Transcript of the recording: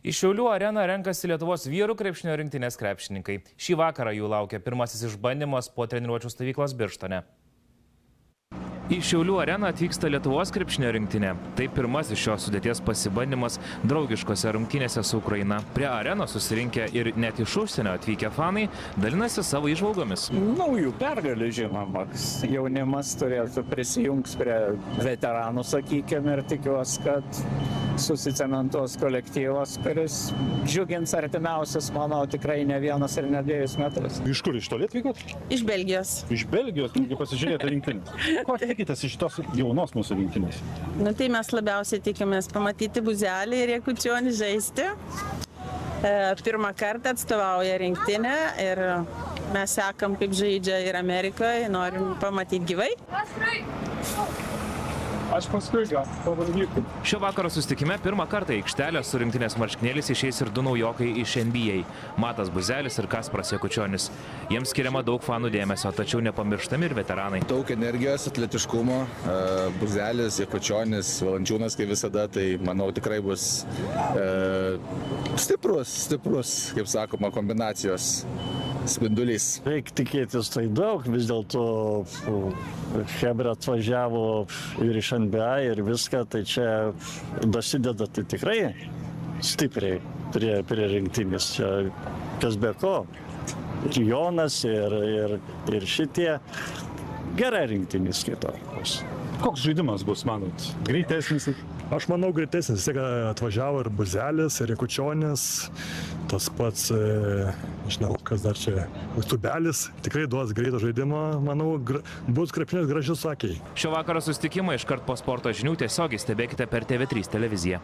Į Šiaulių areną renkasi Lietuvos vyrų krepšinio rinktinės krepšininkai. Šį vakarą jų laukia pirmasis išbandymas po treniruočių stovyklos Birštone. Į Šiaulių areną atvyksta Lietuvos krepšinio rinktinė. Tai pirmasis šios sudėties pasibandymas draugiškose rungtynėse su Ukraina. Prie arenos susirinkę ir net iš užsienio atvykę fanai dalinasi savo įžvalgomis. Naujų pergalių, žinoma. Jaunimas turėtų prisijungti prie veteranų, sakykime, ir tikiuosi, kad susicementuos kolektyvas, kuris džiugins artimiausias, manau, tikrai ne vienas ir ne 2 metrus. Iš kur, iš toli atvykot? Iš Belgijos. Iš Belgijos, taigi pasižiūrėti rinktinės. Ko tikitės iš tos jaunos mūsų rinktinės? Tai mes labiausiai tikimės pamatyti Buzelį ir Jakučionį žaisti. Pirmą kartą atstovauja rinktinę ir mes sekam, kaip žaidžia ir Amerikoje, norim pamatyti gyvai. Aš paskui gal pavadinsiu. Šio vakaro susitikime pirmą kartą į aikštelę su rinktinės marškinėliais išeis ir 2 naujokai iš NBA – Matas Buzelis ir Kasparas Jakučionis. Jiems skiriama daug fanų dėmesio, tačiau nepamirštami ir veteranai. Daug energijos, atletiškumo. Buzelis, Jakučionis, Valančiūnas, kaip visada, tai manau tikrai bus stiprus, kaip sakoma, kombinacijos spindulys. Reikia tikėtis tai daug, vis dėlto chebra atvažiavo ir iš NBA ir viską, tai čia dasideda tai tikrai stipriai prie rinktinės. Čia kas be ko. Ir Jonas, ir šitie. Gerai rinktinės kitos. Koks žaidimas bus, manot? Greitesnis? Aš manau greitesnis, tiek atvažiavo ir Buzelis, ir Jakučionis, tas pats, žinau, kas dar čia, Tubelis, tikrai duos greito žaidimo, manau, bus krepšinis gražius akiai. Šio vakaro susitikimą iškart po sporto žinių tiesiogiai stebėkite per TV3 televiziją.